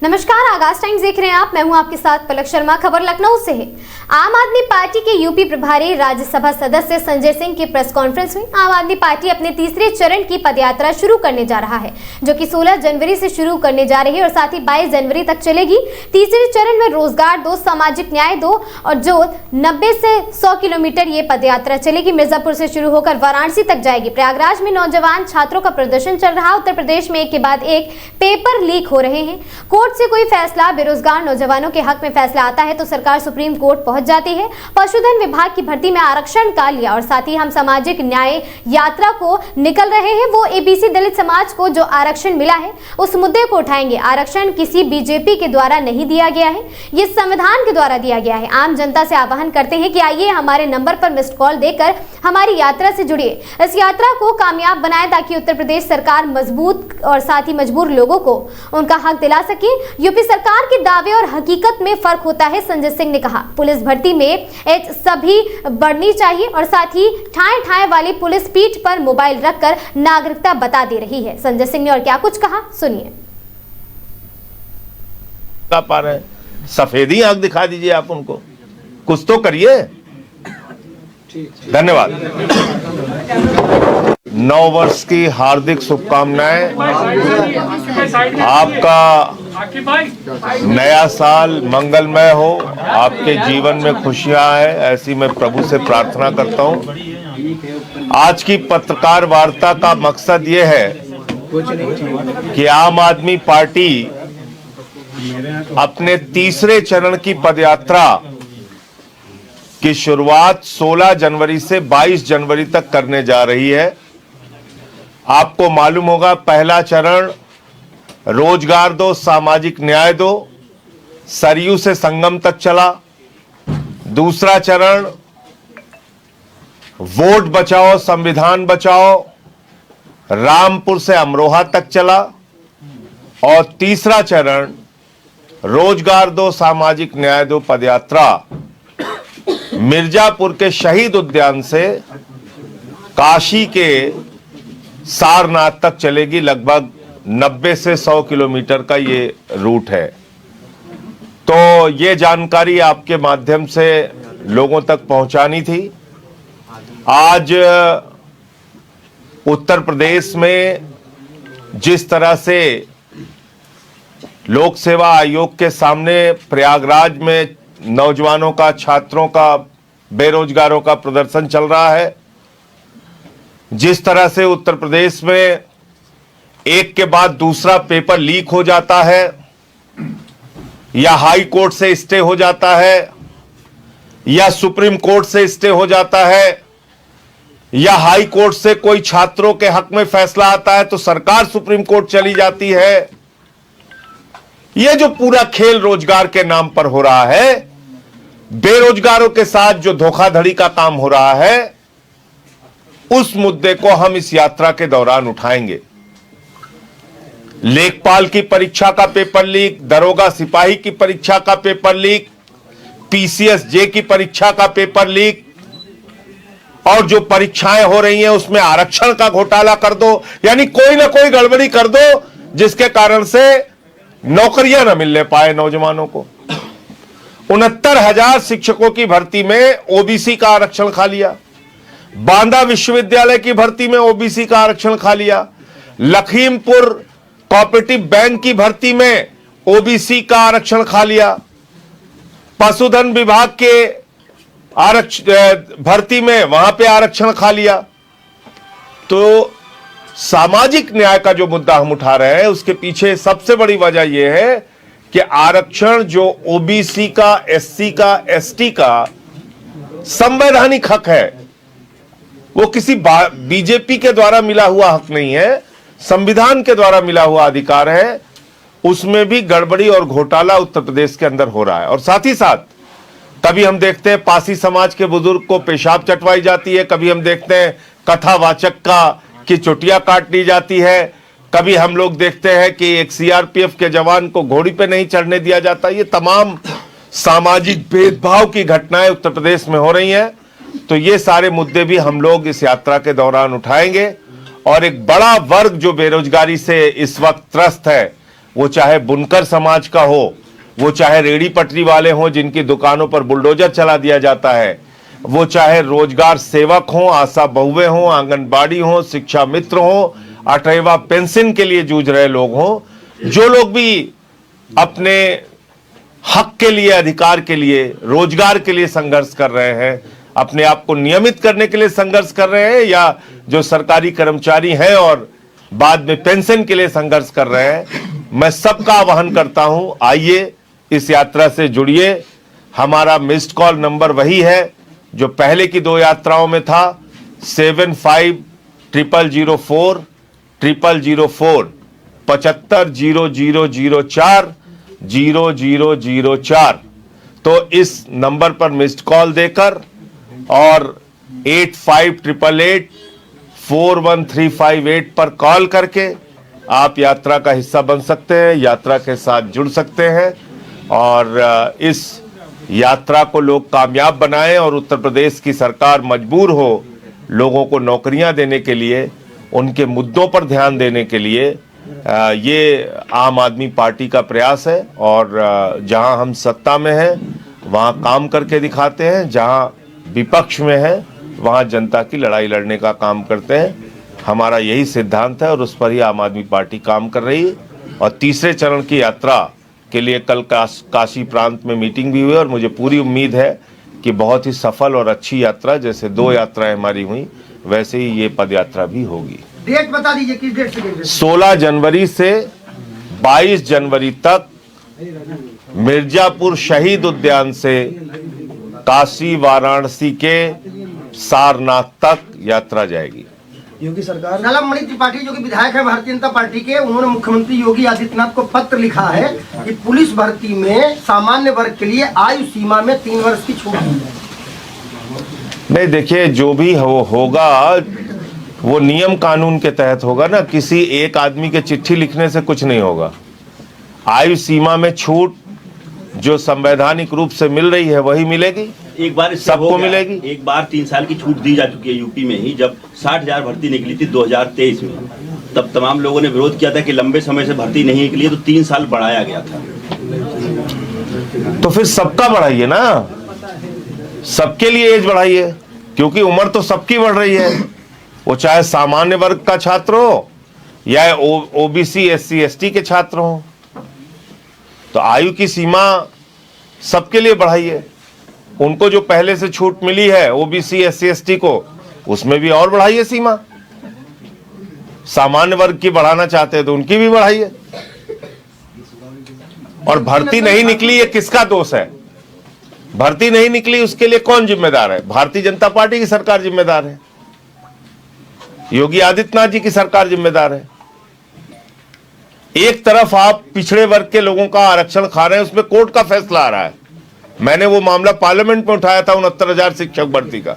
नमस्कार, आगाज टाइम्स देख रहे हैं आप। मैं हूं आपके साथ पलक शर्मा। खबर लखनऊ से है। आम आदमी पार्टी के यूपी प्रभारी राज्यसभा सदस्य संजय सिंह की प्रेस कॉन्फ्रेंस हुई। आम आदमी पार्टी अपने तीसरे चरण की पदयात्रा शुरू करने जा रहा है, जो कि 16 जनवरी से शुरू करने जा रही है और साथ ही 22 जनवरी तक चलेगी। तीसरे चरण में रोजगार दो, सामाजिक न्याय दो और जो 90 से 100 किलोमीटर ये पदयात्रा चलेगी। मिर्जापुर से शुरू होकर वाराणसी तक जाएगी। प्रयागराज में नौजवान छात्रों का प्रदर्शन चल रहा। उत्तर प्रदेश में एक के बाद एक पेपर लीक हो रहे हैं। कोर्ट से कोई फैसला बेरोजगार नौजवानों के हक में फैसला आता है तो सरकार सुप्रीम कोर्ट पहुंच जाती है। पशुधन विभाग की भर्ती में आरक्षण का लिया और साथ ही हम सामाजिक न्याय यात्रा को निकल रहे हैं। वो एबीसी दलित समाज को जो आरक्षण मिला है उस मुद्दे को उठाएंगे। आरक्षण किसी बीजेपी के द्वारा नहीं दिया गया है, ये संविधान के द्वारा दिया गया है। आम जनता से आह्वान करते हैं कि आइए हमारे नंबर पर मिस्ड कॉल देकर हमारी यात्रा से जुड़िए। इस यात्रा को कामयाब बनाएं ताकि उत्तर प्रदेश सरकार मजबूत और साथ ही मजबूर लोगों को उनका हक दिला सके। यूपी सरकार के दावे और हकीकत में फर्क होता है, संजय सिंह ने कहा। पुलिस भर्ती में एज सभी बढ़नी चाहिए और साथ ही ठाए ठाए वाली पुलिस पीठ पर मोबाइल रखकर नागरिकता बता दे रही है। संजय सिंह ने और क्या कुछ कहा, सुनिए। पा रहे सफेदी आंख दिखा दीजिए, आप उनको कुछ तो करिए। धन्यवाद। 9 वर्ष की हार्दिक शुभकामनाएं। आपका नया साल मंगलमय हो, आपके जीवन में खुशियां आए, ऐसी मैं प्रभु से प्रार्थना करता हूं। आज की पत्रकार वार्ता का मकसद ये है कि आम आदमी पार्टी अपने तीसरे चरण की पदयात्रा की शुरुआत 16 जनवरी से 22 जनवरी तक करने जा रही है। आपको मालूम होगा, पहला चरण रोजगार दो, सामाजिक न्याय दो, सरयू से संगम तक चला। दूसरा चरण वोट बचाओ संविधान बचाओ, रामपुर से अमरोहा तक चला। और तीसरा चरण रोजगार दो, सामाजिक न्याय दो पदयात्रा मिर्जापुर के शहीद उद्यान से काशी के सारनाथ तक चलेगी। लगभग 90 से 100 किलोमीटर का ये रूट है। तो ये जानकारी आपके माध्यम से लोगों तक पहुंचानी थी। आज उत्तर प्रदेश में जिस तरह से लोक सेवा आयोग के सामने प्रयागराज में नौजवानों का, छात्रों का, बेरोजगारों का प्रदर्शन चल रहा है, जिस तरह से उत्तर प्रदेश में एक के बाद दूसरा पेपर लीक हो जाता है या हाई कोर्ट से स्टे हो जाता है या सुप्रीम कोर्ट से स्टे हो जाता है या हाई कोर्ट से कोई छात्रों के हक में फैसला आता है तो सरकार सुप्रीम कोर्ट चली जाती है। यह जो पूरा खेल रोजगार के नाम पर हो रहा है, बेरोजगारों के साथ जो धोखाधड़ी का काम हो रहा है, उस मुद्दे को हम इस यात्रा के दौरान उठाएंगे। लेखपाल की परीक्षा का पेपर लीक, दरोगा सिपाही की परीक्षा का पेपर लीक, पीसीएसजे की परीक्षा का पेपर लीक और जो परीक्षाएं हो रही हैं उसमें आरक्षण का घोटाला कर दो, यानी कोई ना कोई गड़बड़ी कर दो जिसके कारण से नौकरियां ना मिलने पाए नौजवानों को। 69,000 शिक्षकों की भर्ती में ओबीसी का आरक्षण खा लिया। बांदा विश्वविद्यालय की भर्ती में ओबीसी का आरक्षण खा लिया। लखीमपुर कोऑपरेटिव बैंक की भर्ती में ओबीसी का आरक्षण खा लिया। पशुधन विभाग के भर्ती में वहां पे आरक्षण खा लिया। तो सामाजिक न्याय का जो मुद्दा हम उठा रहे हैं उसके पीछे सबसे बड़ी वजह यह है कि आरक्षण जो ओबीसी का, एससी का, एसटी का संवैधानिक हक है, वो किसी बीजेपी के द्वारा मिला हुआ हक नहीं है, संविधान के द्वारा मिला हुआ अधिकार है। उसमें भी गड़बड़ी और घोटाला उत्तर प्रदेश के अंदर हो रहा है। और साथ ही साथ कभी हम देखते हैं पासी समाज के बुजुर्ग को पेशाब चटवाई जाती है, कभी हम देखते हैं कथावाचक की चुटिया काट ली जाती है, कभी हम लोग देखते हैं कि एक सीआरपीएफ के जवान को घोड़ी पे नहीं चढ़ने दिया जाता। ये तमाम सामाजिक भेदभाव की घटनाएं उत्तर प्रदेश में हो रही हैं। तो ये सारे मुद्दे भी हम लोग इस यात्रा के दौरान उठाएंगे और एक बड़ा वर्ग जो बेरोजगारी से इस वक्त त्रस्त है वो चाहे बुनकर समाज का हो, वो चाहे रेहड़ी पटरी वाले हों जिनकी दुकानों पर बुलडोजर चला दिया जाता है, वो चाहे रोजगार सेवक हों, आशा बहुएं हों, आंगनबाड़ी हों, शिक्षा मित्र हों, 8वां पेंशन के लिए जूझ रहे लोग हों, जो लोग भी अपने हक के लिए, अधिकार के लिए, रोजगार के लिए संघर्ष कर रहे हैं, अपने आप को नियमित करने के लिए संघर्ष कर रहे हैं, या जो सरकारी कर्मचारी हैं और बाद में पेंशन के लिए संघर्ष कर रहे हैं, मैं सबका आह्वान करता हूं, आइए इस यात्रा से जुड़िए। हमारा मिस्ड कॉल नंबर वही है जो पहले की 2 यात्राओं में था, 750004 0004 750004 0004। तो इस नंबर पर मिस्ड कॉल देकर और 8588841358 पर कॉल करके आप यात्रा का हिस्सा बन सकते हैं, यात्रा के साथ जुड़ सकते हैं और इस यात्रा को लोग कामयाब बनाएं और उत्तर प्रदेश की सरकार मजबूर हो लोगों को नौकरियां देने के लिए, उनके मुद्दों पर ध्यान देने के लिए। ये आम आदमी पार्टी का प्रयास है और जहां हम सत्ता में हैं वहां काम करके दिखाते हैं, जहां विपक्ष में है वहां जनता की लड़ाई लड़ने का काम करते हैं। हमारा यही सिद्धांत है और उस पर ही आम आदमी पार्टी काम कर रही है। और तीसरे चरण की यात्रा के लिए कल काशी प्रांत में मीटिंग भी हुई और मुझे पूरी उम्मीद है कि बहुत ही सफल और अच्छी यात्रा, जैसे 2 यात्राएं हमारी हुई वैसे ही ये पदयात्रा भी होगी। डेट बता दीजिए, किस डेट से? 16 जनवरी से 22 जनवरी तक मिर्जापुर शहीद उद्यान से काशी वाराणसी के सारनाथ तक यात्रा जाएगी। योगी सरकार नलमणि त्रिपाठी जो कि विधायक है भारतीय जनता पार्टी के, उन्होंने मुख्यमंत्री योगी आदित्यनाथ को पत्र लिखा है कि पुलिस भर्ती में सामान्य वर्ग के लिए आयु सीमा में 3 वर्ष की छूट दी जाए। नहीं, देखिए, जो भी होगा वो नियम कानून के तहत होगा ना। किसी एक आदमी के चिट्ठी लिखने से कुछ नहीं होगा। आयु सीमा में छूट जो संवैधानिक रूप से मिल रही है वही मिलेगी, एक बार सबको मिलेगी। एक बार 3 साल की छूट दी जा चुकी है यूपी में ही, जब 60,000 भर्ती निकली थी 2023 में, तब तमाम लोगों ने विरोध किया था कि लंबे समय से भर्ती नहीं निकली है, तो 3 साल बढ़ाया गया था। तो फिर सबका बढ़ाइए ना, सबके लिए एज बढ़ाइए, क्योंकि उम्र तो सबकी बढ़ रही है, वो चाहे सामान्य वर्ग का छात्र हो या ओबीसी SC ST के छात्र हो। तो आयु की सीमा सबके लिए बढ़ाइए। उनको जो पहले से छूट मिली है ओबीसी SC ST को, उसमें भी और बढ़ाइए सीमा। सामान्य वर्ग की बढ़ाना चाहते हैं तो उनकी भी बढ़ाइए। और भर्ती नहीं निकली, ये किसका दोष है? भर्ती नहीं निकली उसके लिए कौन जिम्मेदार है? भारतीय जनता पार्टी की सरकार जिम्मेदार है, योगी आदित्यनाथ जी की सरकार जिम्मेदार है। एक तरफ आप पिछड़े वर्ग के लोगों का आरक्षण खा रहे हैं, उसमें कोर्ट का फैसला आ रहा है। मैंने वो मामला पार्लियामेंट में उठाया था 69,000 शिक्षक भर्ती का,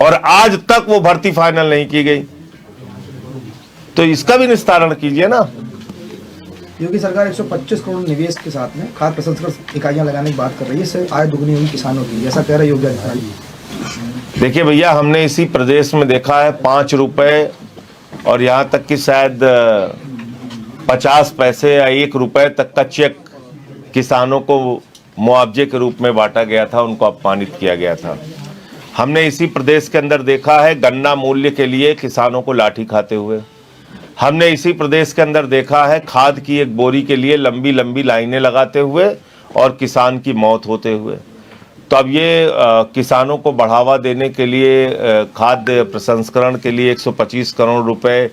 और आज तक वो भर्ती फाइनल नहीं की गई। तो इसका भी निस्तारण कीजिए ना। योगी सरकार 125 करोड़ निवेश के साथ में खाद्य प्रसंस्करण इकाइयां लगाने की बात कर रही है, इससे आय दुगनी होगी किसानों की, ऐसा कह रहे योगी आदित्यनाथ। देखिए भैया, हमने इसी प्रदेश में देखा है 5 रुपए और यहां तक कि शायद 50 पैसे या 1 रुपए तक का चेक किसानों को मुआवजे के रूप में बांटा गया था, उनको अपमानित किया गया था। हमने इसी प्रदेश के अंदर देखा है गन्ना मूल्य के लिए किसानों को लाठी खाते हुए। हमने इसी प्रदेश के अंदर देखा है खाद की एक बोरी के लिए लंबी लंबी लाइनें लगाते हुए और किसान की मौत होते हुए। तो अब ये किसानों को बढ़ावा देने के लिए खाद्य प्रसंस्करण के लिए 125 करोड़ रुपए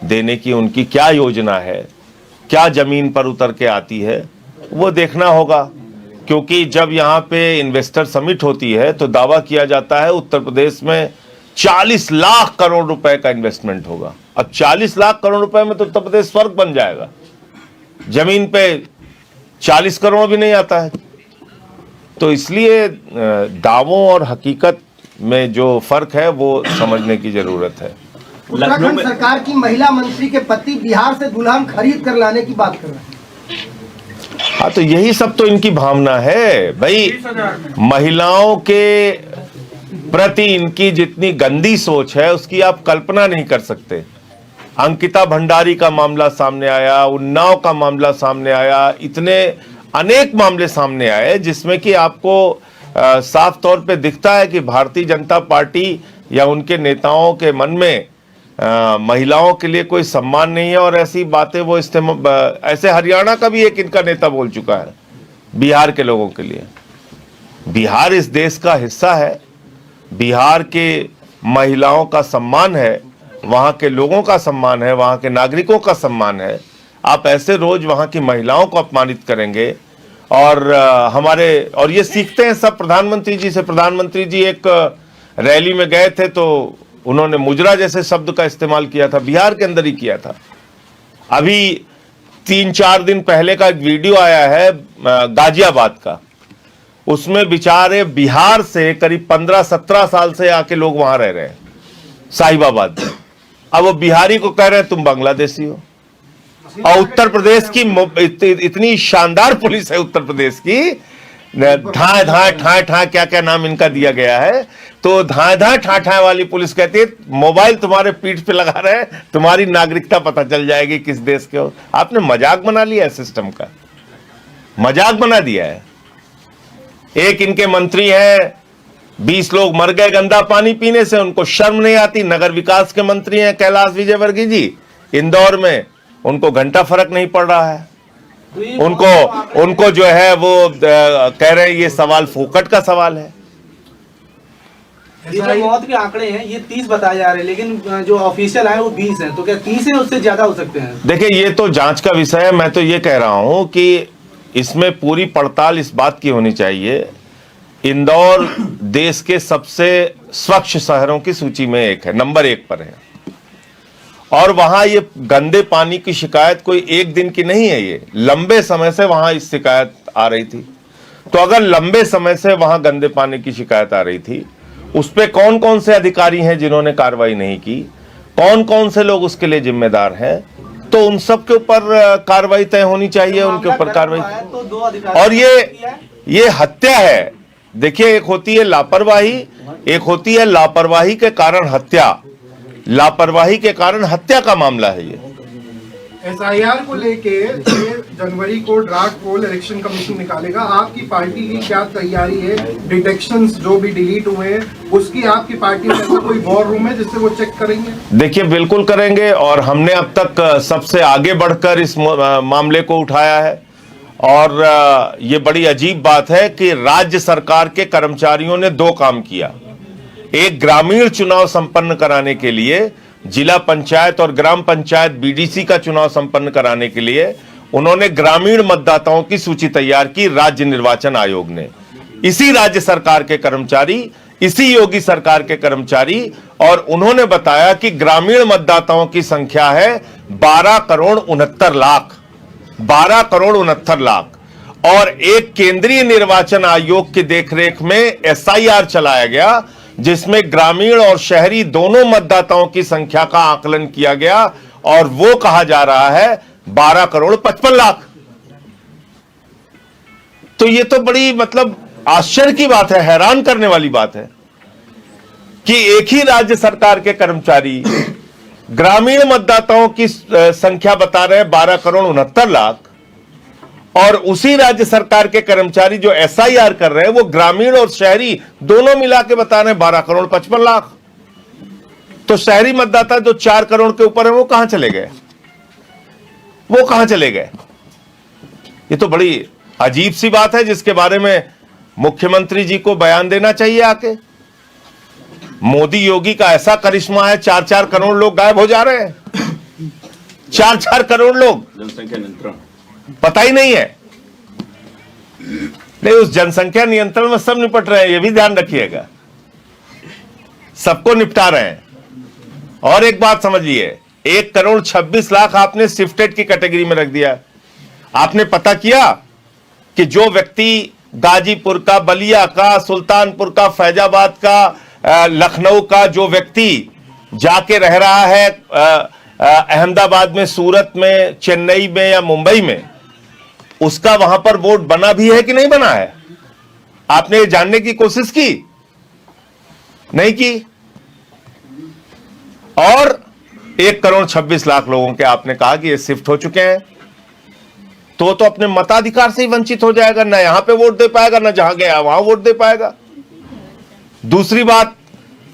देने की उनकी क्या योजना है, क्या जमीन पर उतर के आती है, वो देखना होगा। क्योंकि जब यहाँ पे इन्वेस्टर समिट होती है तो दावा किया जाता है उत्तर प्रदेश में 40 लाख करोड़ रुपए का इन्वेस्टमेंट होगा। अब 40 लाख करोड़ रुपए में तो उत्तर प्रदेश स्वर्ग बन जाएगा। जमीन पे 40 करोड़ भी नहीं आता है। तो इसलिए दावों और हकीकत में जो फर्क है वो समझने की जरूरत है। उत्तराखंड सरकार की महिला मंत्री के पति बिहार से दुल्हन खरीद कर लाने की बात कर रहे हैं। हाँ, तो यही सब तो इनकी भावना है भाई। महिलाओं के प्रति इनकी जितनी गंदी सोच है उसकी आप कल्पना नहीं कर सकते। अंकिता भंडारी का मामला सामने आया, उन्नाव का मामला सामने आया, इतने अनेक मामले सामने आए जिसमें कि आपको साफ तौर पे दिखता है कि भारतीय जनता पार्टी या उनके नेताओं के मन में महिलाओं के लिए कोई सम्मान नहीं है। और ऐसी बातें वो ऐसे हरियाणा का भी एक इनका नेता बोल चुका है बिहार के लोगों के लिए। बिहार इस देश का हिस्सा है, बिहार के महिलाओं का सम्मान है, वहां के लोगों का सम्मान है, वहां के नागरिकों का सम्मान है। आप ऐसे रोज वहां की महिलाओं को अपमानित करेंगे और ये सीखते हैं सब प्रधानमंत्री जी से। प्रधानमंत्री जी एक रैली में गए थे तो उन्होंने मुजरा जैसे शब्द का इस्तेमाल किया था, बिहार के अंदर ही किया था। अभी 3-4 दिन पहले का एक वीडियो आया है गाजियाबाद का, उसमें बेचारे बिहार से करीब 15-17 साल से आके लोग वहां रह रहे हैं साहिबाबाद में। अब वो बिहारी को कह रहे हैं तुम बांग्लादेशी हो। और उत्तर प्रदेश की इतनी शानदार पुलिस है, उत्तर प्रदेश की धाए धाए ठाए ठाए क्या क्या नाम इनका दिया गया है, तो धाए धाए ठाए ठाए वाली पुलिस कहती है मोबाइल तुम्हारे पीठ पे लगा रहे हैं, तुम्हारी नागरिकता पता चल जाएगी किस देश के हो। आपने मजाक बना लिया है, सिस्टम का मजाक बना दिया है। एक इनके मंत्री हैं, 20 लोग मर गए गंदा पानी पीने से, उनको शर्म नहीं आती। नगर विकास के मंत्री हैं कैलाश विजयवर्गीय जी, इंदौर में उनको घंटा फर्क नहीं पड़ रहा है। उनको जो है वो कह रहे हैं ये सवाल फोकट का सवाल है। ये जो मौत के आंकड़े हैं ये 30 बताए जा रहे हैं, लेकिन जो ऑफिशियल है वो 20 है, तो क्या 30 है उससे ज्यादा हो सकते हैं? देखिए ये तो जांच का विषय है। मैं तो ये कह रहा हूं कि इसमें पूरी पड़ताल इस बात की होनी चाहिए। इंदौर देश के सबसे स्वच्छ शहरों की सूची में एक है, नंबर 1 पर है। और वहां ये गंदे पानी की शिकायत कोई एक दिन की नहीं है, ये लंबे समय से वहां इस शिकायत आ रही थी। तो अगर लंबे समय से वहां गंदे पानी की शिकायत आ रही थी, उस पे कौन कौन से अधिकारी हैं जिन्होंने कार्रवाई नहीं की, कौन कौन से लोग उसके लिए जिम्मेदार हैं, तो उन सब के ऊपर कार्रवाई तय होनी चाहिए, उनके ऊपर कार्रवाई। और ये हत्या है। देखिए एक होती है लापरवाही, एक होती है लापरवाही के कारण हत्या। लापरवाही के कारण हत्या का मामला है ये। SIR को लेके 6 जनवरी को ड्राफ्ट पोल इलेक्शन कमीशन निकालेगा। आपकी पार्टी की क्या तैयारी है? डिटेक्शंस जो भी डिलीट हुए हैं उसकी आपकी पार्टी में ऐसा कोई वॉर रूम है जिससे वो चेक करेंगे? देखिए बिल्कुल करेंगे, और हमने अब तक सबसे आगे बढ़कर इस मामले को उठाया है। और ये बड़ी अजीब बात है कि राज्य सरकार के कर्मचारियों ने 2 काम किया। एक, ग्रामीण चुनाव संपन्न कराने के लिए, जिला पंचायत और ग्राम पंचायत BDC का चुनाव संपन्न कराने के लिए उन्होंने ग्रामीण मतदाताओं की सूची तैयार की राज्य निर्वाचन आयोग ने। इसी राज्य सरकार के कर्मचारी, इसी योगी सरकार के कर्मचारी, और उन्होंने बताया कि ग्रामीण मतदाताओं की संख्या है 12 करोड़ 69 लाख। 12 करोड़ 69 लाख। और एक केंद्रीय निर्वाचन आयोग की देखरेख में SIR चलाया गया जिसमें ग्रामीण और शहरी दोनों मतदाताओं की संख्या का आकलन किया गया, और वो कहा जा रहा है 12 करोड़ 55 लाख। तो ये तो बड़ी मतलब आश्चर्य की बात है, हैरान करने वाली बात है कि एक ही राज्य सरकार के कर्मचारी ग्रामीण मतदाताओं की संख्या बता रहे हैं 12 करोड़ 69 लाख, और उसी राज्य सरकार के कर्मचारी जो SIR कर रहे हैं वो ग्रामीण और शहरी दोनों मिला के बता रहे हैं 12 करोड़ 55 लाख। तो शहरी मतदाता जो 4 करोड़ के ऊपर है वो कहां चले गए? वो कहां चले गए? ये तो बड़ी अजीब सी बात है जिसके बारे में मुख्यमंत्री जी को बयान देना चाहिए आके। मोदी योगी का ऐसा करिश्मा है, 4-4 करोड़ लोग गायब हो जा रहे हैं। 4-4 करोड़ लोग, जनसंख्या नियंत्रण पता ही नहीं है। नहीं, उस जनसंख्या नियंत्रण में सब निपट रहे हैं, ये भी ध्यान रखिएगा, सबको निपटा रहे हैं। और एक बात समझिए, 1 करोड़ 26 लाख आपने शिफ्टेड की कैटेगरी में रख दिया। आपने पता किया कि जो व्यक्ति गाजीपुर का, बलिया का, सुल्तानपुर का, फैजाबाद का, लखनऊ का जो व्यक्ति जाके रह रहा है अहमदाबाद में, सूरत में, चेन्नई में या मुंबई में, उसका वहां पर वोट बना भी है कि नहीं बना है? आपने ये जानने की कोशिश की? नहीं की। और 1,26,00,000 लोगों के आपने कहा कि ये शिफ्ट हो चुके हैं, तो अपने मताधिकार से ही वंचित हो जाएगा, ना यहां पे वोट दे पाएगा, ना जहां गया वहां वोट दे पाएगा। दूसरी बात,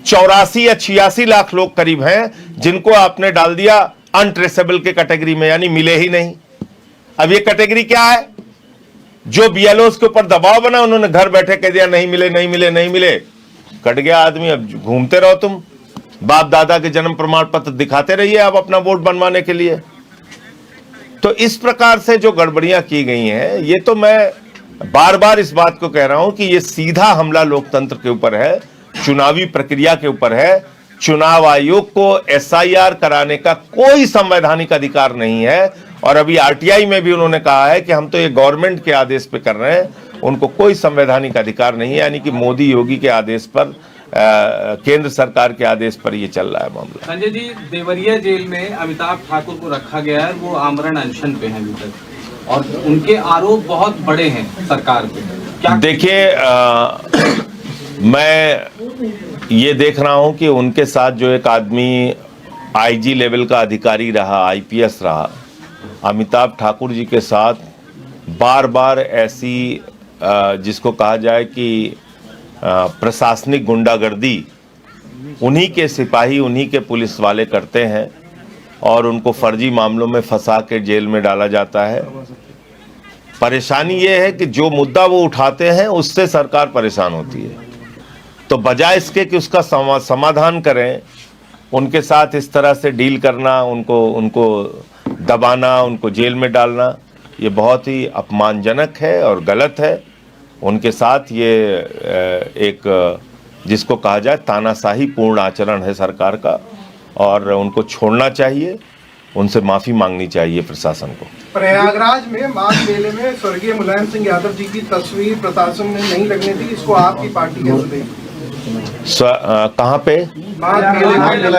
84 या 86 लाख लोग करीब हैं जिनको आपने डाल दिया अनट्रेसेबल के कैटेगरी में, यानी मिले ही नहीं। अब ये कैटेगरी क्या है? जो बीएलओ के ऊपर दबाव बना, उन्होंने घर बैठे कह दिया नहीं मिले नहीं मिले नहीं मिले, कट गया आदमी। अब घूमते रहो तुम, बाप दादा के जन्म प्रमाण पत्र दिखाते रहिए आप अपना वोट बनवाने के लिए। तो इस प्रकार से जो गड़बड़ियां की गई हैं, ये तो मैं बार बार इस बात को कह रहा हूं कि ये सीधा हमला लोकतंत्र के ऊपर है, चुनावी प्रक्रिया के ऊपर है। चुनाव आयोग को एसआईआर कराने का कोई संवैधानिक अधिकार नहीं है, और अभी आरटीआई में भी उन्होंने कहा है कि हम तो ये गवर्नमेंट के आदेश पे कर रहे हैं, उनको कोई संवैधानिक अधिकार नहीं है। यानी कि मोदी योगी के आदेश पर, केंद्र सरकार के आदेश पर ये चल रहा है मामला। संजय जी, देवरिया जेल में अमिताभ ठाकुर को रखा गया है, वो आमरण अनशन पे हैं अभी तक, और उनके आरोप बहुत बड़े हैं सरकार पे। क्या देखिए, मैं ये देख रहा हूं कि उनके साथ जो एक आदमी आईजी लेवल का अधिकारी रहा, आईपीएस रहा, अमिताभ ठाकुर जी के साथ बार बार ऐसी जिसको कहा जाए कि प्रशासनिक गुंडागर्दी उन्हीं के सिपाही, उन्हीं के पुलिस वाले करते हैं, और उनको फर्जी मामलों में फंसा के जेल में डाला जाता है। परेशानी ये है कि जो मुद्दा वो उठाते हैं उससे सरकार परेशान होती है, तो बजाय इसके कि उसका समाधान करें, उनके साथ इस तरह से डील करना, उनको दबाना, उनको जेल में डालना, ये बहुत ही अपमानजनक है और गलत है। उनके साथ ये एक जिसको कहा जाए तानाशाही पूर्ण आचरण है सरकार का, और उनको छोड़ना चाहिए, उनसे माफ़ी मांगनी चाहिए प्रशासन को। प्रयागराज में माघ मेले में स्वर्गीय मुलायम सिंह यादव जी की तस्वीर प्रशासन ने नहीं लगने दी, इसको आपकी पार्टी कैसे देगी? कहाँ पे? माघ मेले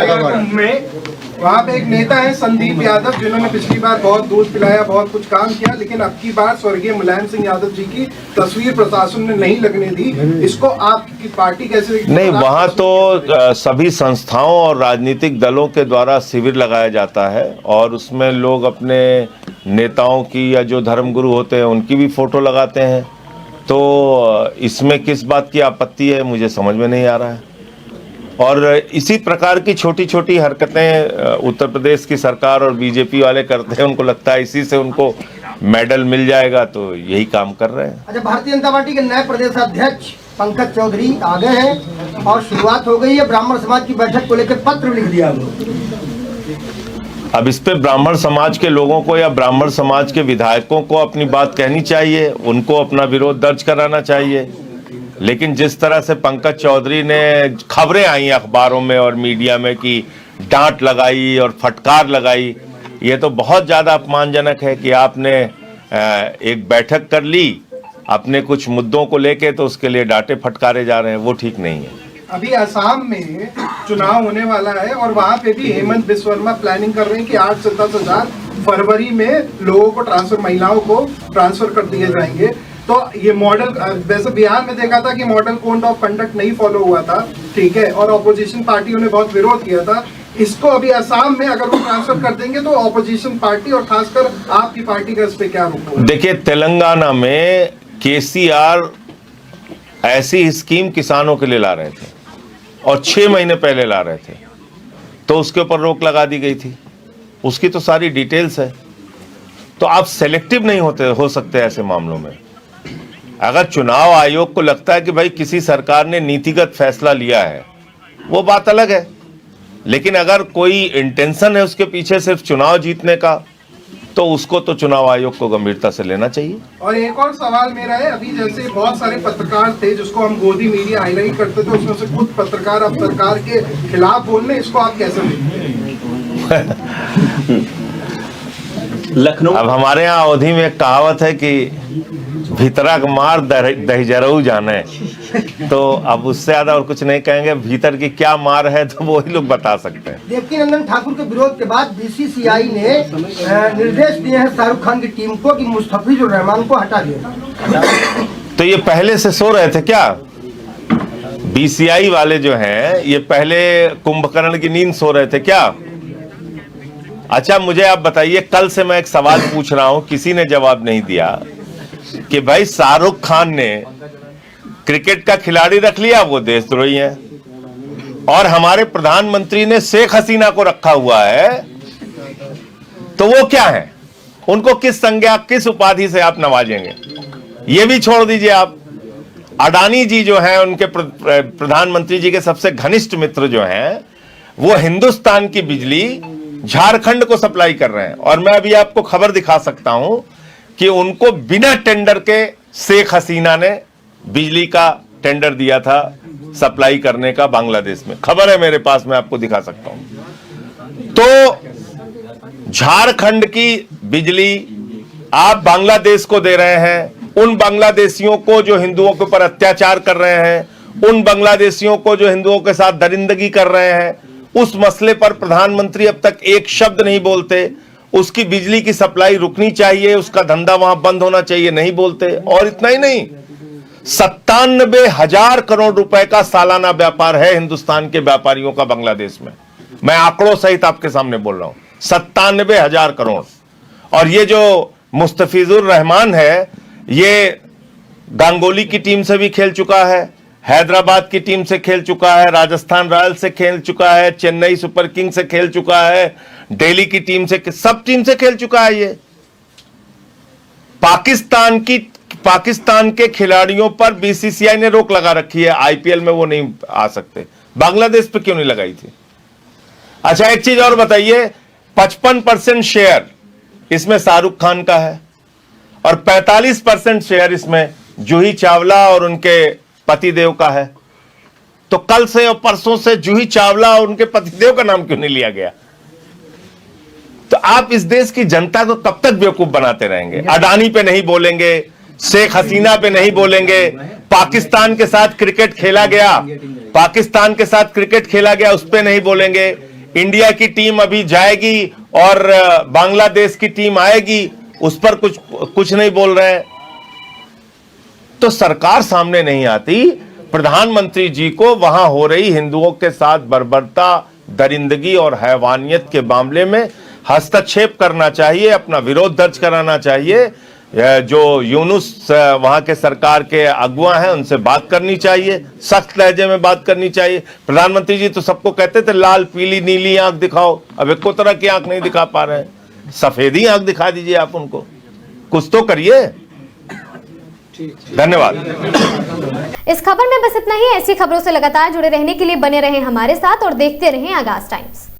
में वहाँ पे एक नेता है संदीप यादव, जिन्होंने पिछली बार बहुत दूध पिलाया, बहुत कुछ काम किया, लेकिन अब की बार स्वर्गीय मुलायम सिंह यादव जी की तस्वीर प्रशासन ने नहीं लगने दी, इसको आपकी पार्टी कैसे? नहीं, वहाँ तो सभी संस्थाओं और राजनीतिक दलों के द्वारा शिविर लगाया जाता है, और उसमें लोग अपने नेताओं की या जो धर्मगुरु होते हैं उनकी भी फोटो लगाते हैं। तो इसमें किस बात की आपत्ति है, मुझे समझ में नहीं आ रहा है। और इसी प्रकार की छोटी छोटी हरकतें उत्तर प्रदेश की सरकार और बीजेपी वाले करते हैं, उनको लगता है इसी से उनको मेडल मिल जाएगा, तो यही काम कर रहे हैं। अच्छा, भारतीय जनता पार्टी के नए प्रदेश अध्यक्ष पंकज चौधरी आ गए हैं और शुरुआत हो गई है, ब्राह्मण समाज की बैठक को लेकर पत्र लिख दिया। अब इस पे ब्राह्मण समाज के लोगों को या ब्राह्मण समाज के विधायकों को अपनी बात कहनी चाहिए, उनको अपना विरोध दर्ज कराना चाहिए। लेकिन जिस तरह से पंकज चौधरी ने खबरें आई अखबारों में और मीडिया में कि डांट लगाई और फटकार लगाई, ये तो बहुत ज़्यादा अपमानजनक है कि आपने एक बैठक कर ली अपने कुछ मुद्दों को लेके, तो उसके लिए डांटे फटकारे जा रहे हैं, वो ठीक नहीं है। अभी असम में चुनाव होने वाला है और वहाँ पे भी हेमंत बिस्व शर्मा प्लानिंग कर रहे हैं कि 8 से 10 हजार फरवरी में लोगों को ट्रांसफर, महिलाओं को ट्रांसफर कर दिए जाएंगे। तो ये मॉडल, वैसे बिहार में देखा था कि मॉडल कोड ऑफ कंडक्ट नहीं फॉलो हुआ था, ठीक है, और ऑपोजिशन पार्टियों ने बहुत विरोध किया था। इसको अभी असम में अगर वो ट्रांसफर कर देंगे तो ऑपोजिशन पार्टी और खासकर आपकी पार्टी का इस पे क्या रुख होगा? देखिए, तेलंगाना में केसीआर ऐसी स्कीम किसानों के लिए ला रहे थे और 6 महीने पहले ला रहे थे, तो उसके ऊपर रोक लगा दी गई थी। उसकी तो सारी डिटेल्स है। तो आप सेलेक्टिव नहीं हो सकते ऐसे मामलों में। अगर चुनाव आयोग को लगता है कि भाई किसी सरकार ने नीतिगत फैसला लिया है, वो बात अलग है, लेकिन अगर कोई इंटेंशन है उसके पीछे सिर्फ चुनाव जीतने का, तो उसको तो चुनाव आयोग को गंभीरता से लेना चाहिए। और एक और सवाल मेरा है, अभी जैसे बहुत सारे पत्रकार थे जिसको हम गोदी मीडिया हाईलाइट करते थे, उसमें से कुछ पत्रकार अब सरकार के खिलाफ बोल रहे हैं, इसको आप कैसे देखते हैं? लखनऊ, अब हमारे यहाँ अवधि में एक कहावत है कि भीतरा का मार दही जरूर जाने, तो अब उससे ज्यादा और कुछ नहीं कहेंगे। भीतर की क्या मार है तो वो ही लोग बता सकते हैं। देवकीनंदन ठाकुर के विरोध के बाद बीसीसीआई ने निर्देश दिए हैं शाहरुख खान की टीम को कि मुस्तफिजुर रहमान को हटा दिया। तो ये पहले से सो रहे थे क्या? बीसीआई वाले जो हैं ये पहले कुंभकर्ण की नींद सो रहे थे क्या? अच्छा मुझे आप बताइए, कल से मैं एक सवाल पूछ रहा हूं, किसी ने जवाब नहीं दिया कि भाई शाहरुख खान ने क्रिकेट का खिलाड़ी रख लिया, वो देशद्रोही है, और हमारे प्रधानमंत्री ने शेख हसीना को रखा हुआ है, तो वो क्या है? उनको किस संज्ञा, किस उपाधि से आप नवाजेंगे? ये भी छोड़ दीजिए आप, अडानी जी जो हैं, उनके प्रधानमंत्री जी के सबसे घनिष्ठ मित्र जो हैं, वो हिंदुस्तान की बिजली झारखंड को सप्लाई कर रहे हैं। और मैं अभी आपको खबर दिखा सकता हूं कि उनको बिना टेंडर के शेख हसीना ने बिजली का टेंडर दिया था सप्लाई करने का बांग्लादेश में। खबर है मेरे पास, मैं आपको दिखा सकता हूं। तो झारखंड की बिजली आप बांग्लादेश को दे रहे हैं, उन बांग्लादेशियों को जो हिंदुओं के ऊपर अत्याचार कर रहे हैं, उन बांग्लादेशियों को जो हिंदुओं के साथ दरिंदगी कर रहे हैं, उस मसले पर प्रधानमंत्री अब तक एक शब्द नहीं बोलते। उसकी बिजली की सप्लाई रुकनी चाहिए, उसका धंधा वहां बंद होना चाहिए, नहीं बोलते। और इतना ही नहीं, 97,000 करोड़ रुपए का सालाना व्यापार है हिंदुस्तान के व्यापारियों का बांग्लादेश में। मैं आंकड़ों सहित आपके सामने बोल रहा हूं, 97,000 करोड़। और ये जो मुस्तफिजुर रहमान है, ये गांगोली की टीम से भी खेल चुका है, हैदराबाद की टीम से खेल चुका है, राजस्थान रॉयल्स से खेल चुका है, चेन्नई सुपर किंग्स से खेल चुका है, दिल्ली की टीम से, सब टीम से खेल चुका है। ये पाकिस्तान के खिलाड़ियों पर बीसीसीआई ने रोक लगा रखी है, आईपीएल में वो नहीं आ सकते। बांग्लादेश पे क्यों नहीं लगाई थी? अच्छा एक चीज और बताइए, 55% शेयर इसमें शाहरुख खान का है और 45% शेयर इसमें जूही चावला और उनके पतिदेव का है। तो कल से और परसों से जूही चावला और उनके पतिदेव का नाम क्यों नहीं लिया गया? तो आप इस देश की जनता को कब तक बेवकूफ बनाते रहेंगे? अडानी पे नहीं बोलेंगे, शेख हसीना पे नहीं बोलेंगे, पाकिस्तान के साथ क्रिकेट खेला गया, पाकिस्तान के साथ क्रिकेट खेला गया, उस पे नहीं बोलेंगे। इंडिया की टीम अभी जाएगी और बांग्लादेश की टीम आएगी, उस पर कुछ नहीं बोल रहे हैं। तो सरकार सामने नहीं आती। प्रधानमंत्री जी को वहां हो रही हिंदुओं के साथ बर्बरता, दरिंदगी और हैवानियत के मामले में हस्तक्षेप करना चाहिए, अपना विरोध दर्ज कराना चाहिए। जो यूनुस वहां के सरकार के अगुआ हैं, उनसे बात करनी चाहिए, सख्त लहजे में बात करनी चाहिए। प्रधानमंत्री जी तो सबको कहते थे लाल पीली नीली आंख दिखाओ, अब एको तरह की आंख नहीं दिखा पा रहे हैं, सफेदी आंख दिखा दीजिए आप उनको, कुछ तो करिए। धन्यवाद। इस खबर में बस इतना ही। ऐसी खबरों से लगातार जुड़े रहने के लिए बने रहें हमारे साथ और देखते रहें आगाज टाइम्स।